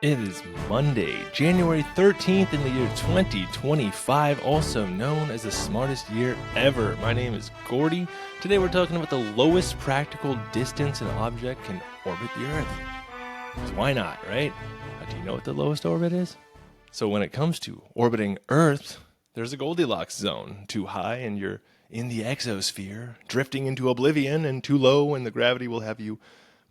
It is Monday, January 13th in the year 2025, also known as the smartest year ever. My name is Gordy. Today we're talking about the lowest practical distance an object can orbit the Earth. So why not, right? Do you know what the lowest orbit is? So when it comes to orbiting Earth, there's a Goldilocks zone. Too high and you're in the exosphere, drifting into oblivion, and too low and the gravity will have you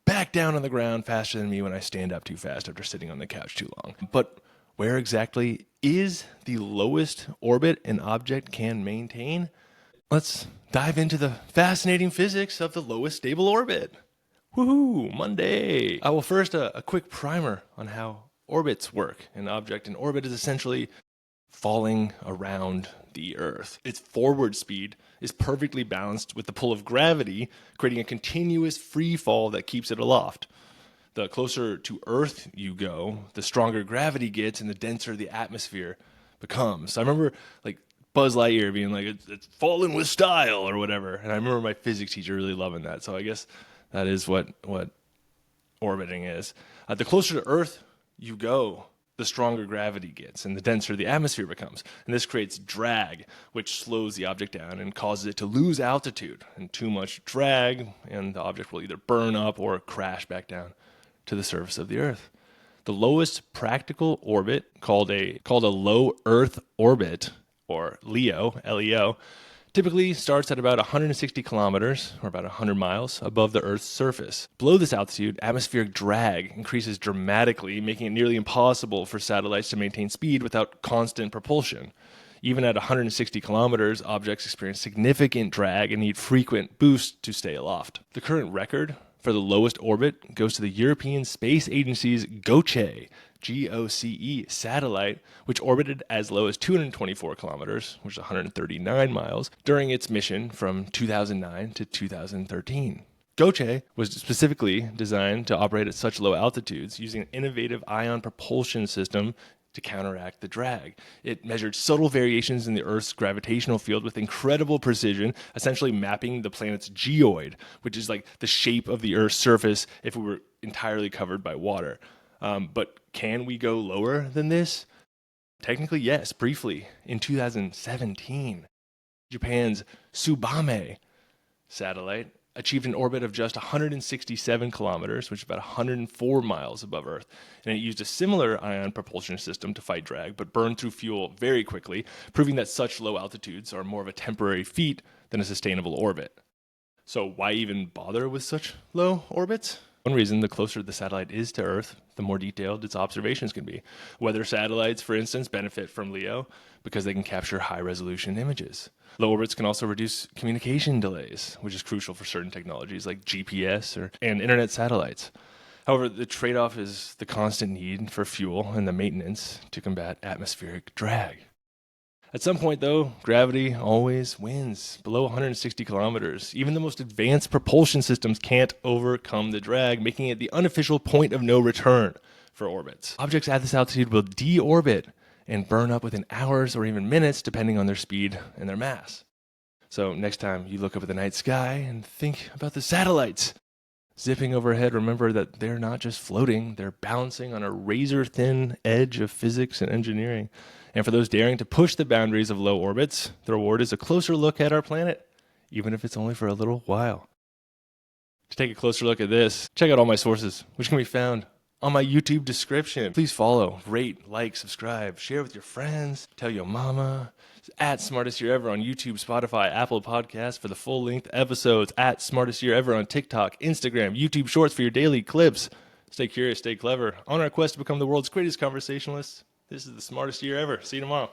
back down on the ground faster than me when I stand up too fast after sitting on the couch too long. But where exactly is the lowest orbit an object can maintain? Let's dive into the fascinating physics of the lowest stable orbit. Woohoo, Monday! Well, first, a quick primer on how orbits work. An object in orbit is essentially falling around the Earth. Its forward speed is perfectly balanced with the pull of gravity, creating a continuous free fall that keeps it aloft. The closer to Earth you go, the stronger gravity gets and the denser the atmosphere becomes. I remember Buzz Lightyear being like, it's falling with style or whatever. And I remember my physics teacher really loving that. So I guess that is what orbiting is. The closer to Earth you go, the stronger gravity gets and the denser the atmosphere becomes. And this creates drag, which slows the object down and causes it to lose altitude. And too much drag, and the object will either burn up or crash back down to the surface of the Earth. The lowest practical orbit, called a low Earth orbit, or LEO, L-E-O, typically starts at about 160 kilometers, or about 100 miles, above the Earth's surface. Below this altitude, atmospheric drag increases dramatically, making it nearly impossible for satellites to maintain speed without constant propulsion. Even at 160 kilometers, objects experience significant drag and need frequent boosts to stay aloft. The current record for the lowest orbit goes to the European Space Agency's GOCE, GOCE satellite, which orbited as low as 224 kilometers, which is 139 miles, during its mission from 2009 to 2013. GOCE was specifically designed to operate at such low altitudes using an innovative ion propulsion system to counteract the drag. It measured subtle variations in the Earth's gravitational field with incredible precision, essentially mapping the planet's geoid, which is like the shape of the Earth's surface if we were entirely covered by water. But can we go lower than this? Technically, yes, briefly. In 2017, Japan's TSUBAME satellite achieved an orbit of just 167 kilometers, which is about 104 miles above Earth. And it used a similar ion propulsion system to fight drag, but burned through fuel very quickly, proving that such low altitudes are more of a temporary feat than a sustainable orbit. So why even bother with such low orbits? One reason, the closer the satellite is to Earth, the more detailed its observations can be. Weather satellites, for instance, benefit from LEO because they can capture high-resolution images. Low orbits can also reduce communication delays, which is crucial for certain technologies like GPS and internet satellites. However, the trade-off is the constant need for fuel and the maintenance to combat atmospheric drag. At some point, though, gravity always wins. Below 160 kilometers, even the most advanced propulsion systems can't overcome the drag, making it the unofficial point of no return for orbits. Objects at this altitude will deorbit and burn up within hours or even minutes, depending on their speed and their mass. So next time you look up at the night sky and think about the satellites zipping overhead, remember that they're not just floating, they're balancing on a razor-thin edge of physics and engineering. And for those daring to push the boundaries of low orbits, the reward is a closer look at our planet, even if it's only for a little while. To take a closer look at this, check out all my sources, which can be found on my YouTube description. Please follow, rate, like, subscribe, share with your friends, tell your mama. It's at Smartest Year Ever on YouTube, Spotify, Apple Podcasts for the full-length episodes, at Smartest Year Ever on TikTok, Instagram, YouTube Shorts for your daily clips. Stay curious, stay clever. On our quest to become the world's greatest conversationalists, this is the smartest year ever. See you tomorrow.